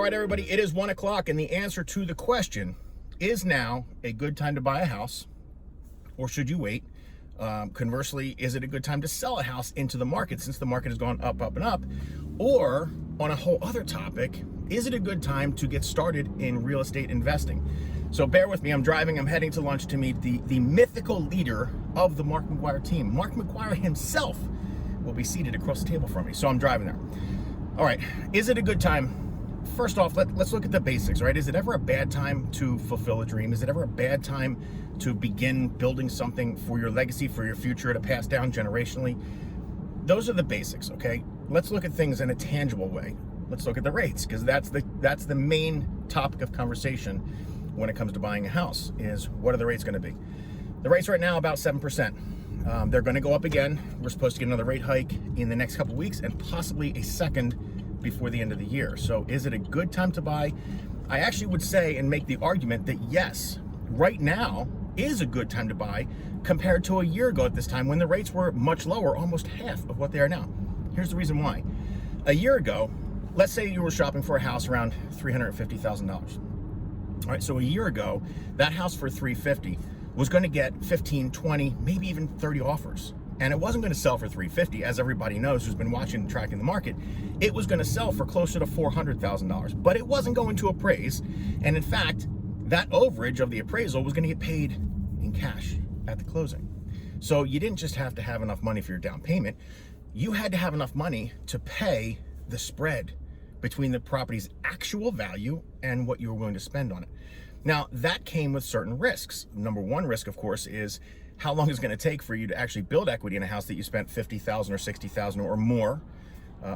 right, everybody, it is 1 o'clock, and the answer to the question, is now a good time to buy a house, or should you wait? Conversely, is it a good time to sell a house into the market since the market has gone up, up, and up? Or, on a whole other topic, is it a good time to get started in real estate investing? So bear with me, I'm driving, I'm heading to lunch to meet the mythical leader of the Mark McGuire team. Mark McGuire himself will be seated across the table from me, so I'm driving there. All right, is it a good time? First off, let's look at the basics, right? Is it ever a bad time to fulfill a dream? Is it ever a bad time to begin building something for your legacy, for your future, to pass down generationally? Those are the basics, okay? Let's look at things in a tangible way. Let's look at the rates, because that's the main topic of conversation when it comes to buying a house, is what are the rates gonna be? The rates right now about 7%. They're gonna go up again. We're supposed to get another rate hike in the next couple of weeks and possibly a second before the end of the year. So is it a good time to buy? I actually would say and make the argument that yes, right now is a good time to buy compared to a year ago at this time when the rates were much lower, almost half of what they are now. Here's the reason why. A year ago, let's say you were shopping for a house around $350,000. All right, so a year ago, that house for $350,000 was going to get 15, 20, maybe even 30 offers. And it wasn't going to sell for $350,000, as everybody knows who's been watching and tracking the market. It was going to sell for closer to $400,000, but it wasn't going to appraise. And in fact, that overage of the appraisal was going to get paid in cash at the closing. So you didn't just have to have enough money for your down payment. You had to have enough money to pay the spread between the property's actual value and what you were willing to spend on it. Now, that came with certain risks. Number one risk, of course, is how long it's going to take for you to actually build equity in a house that you spent $50,000 or $60,000 or more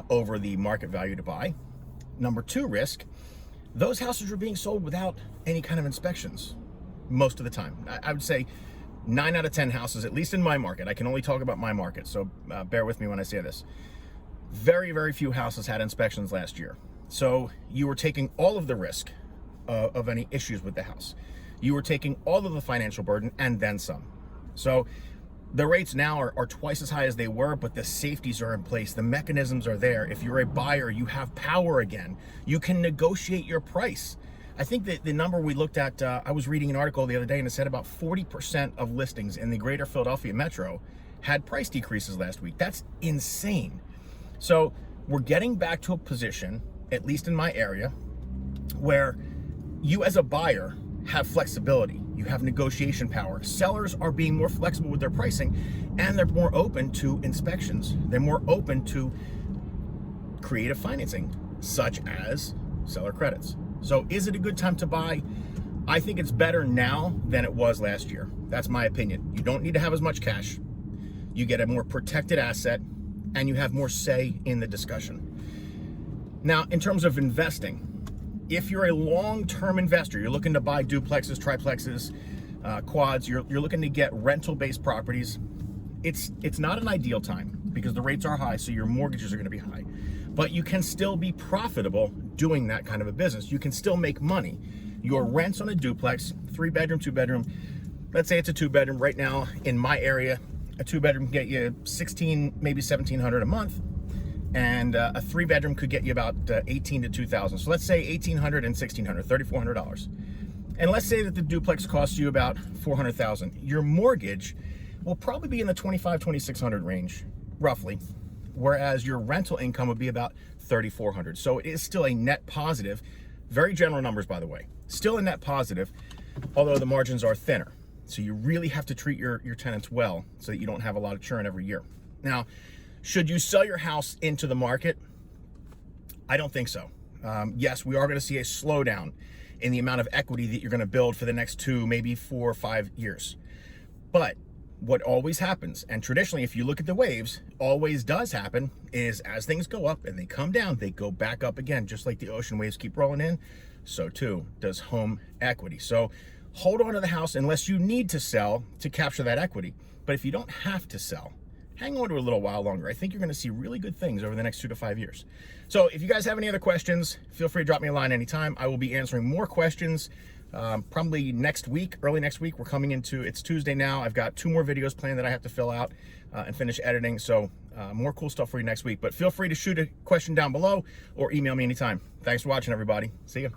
over the market value to buy. Number two risk, those houses were being sold without any kind of inspections most of the time. I would say 9 out of 10 houses, at least in my market, I can only talk about my market, so bear with me when I say this. Very, very few houses had inspections last year. So you were taking all of the risk of any issues with the house. You were taking all of the financial burden and then some. So the rates now are twice as high as they were, but the safeties are in place. The mechanisms are there. If you're a buyer, you have power again. You can negotiate your price. I think that the number we looked at, I was reading an article the other day and it said about 40% of listings in the greater Philadelphia metro had price decreases last week. That's insane. So we're getting back to a position, at least in my area, where you as a buyer have flexibility. You have negotiation power. Sellers are being more flexible with their pricing, and they're more open to inspections. They're more open to creative financing, such as seller credits. So is it a good time to buy? I think it's better now than it was last year. That's my opinion. You don't need to have as much cash. You get a more protected asset, and you have more say in the discussion. Now, in terms of investing, if you're a long-term investor, you're looking to buy duplexes, triplexes, quads, you're looking to get rental-based properties, it's not an ideal time because the rates are high, so your mortgages are going to be high. But you can still be profitable doing that kind of a business. You can still make money. Your rents on a duplex, 3-bedroom, 2-bedroom, let's say it's a 2-bedroom. Right now in my area, a 2-bedroom can get you 16, maybe 1,700 a month. And a 3-bedroom could get you about 18 to 2,000. So let's say 1,800 and 1,600, $3,400. And let's say that the duplex costs you about 400,000. Your mortgage will probably be in the 2,600 range, roughly, whereas your rental income would be about 3,400. So it is still a net positive. Very general numbers, by the way. Still a net positive, although the margins are thinner. So you really have to treat your tenants well so that you don't have a lot of churn every year. Now, should you sell your house into the market? I don't think so. Yes, we are going to see a slowdown in the amount of equity that you're going to build for the next 2, maybe 4 or 5 years. But what always happens, and traditionally, if you look at the waves, always does happen, is as things go up and they come down, they go back up again. Just like the ocean waves keep rolling in, so too does home equity. So hold on to the house unless you need to sell to capture that equity. But if you don't have to sell, hang on to it a little while longer. I think you're going to see really good things over the next 2 to 5 years. So if you guys have any other questions, feel free to drop me a line anytime. I will be answering more questions Probably next week, early next week, we're coming into, it's Tuesday now. I've got 2 more videos planned that I have to fill out and finish editing. So more cool stuff for you next week. But feel free to shoot a question down below or email me anytime. Thanks for watching, everybody. See ya.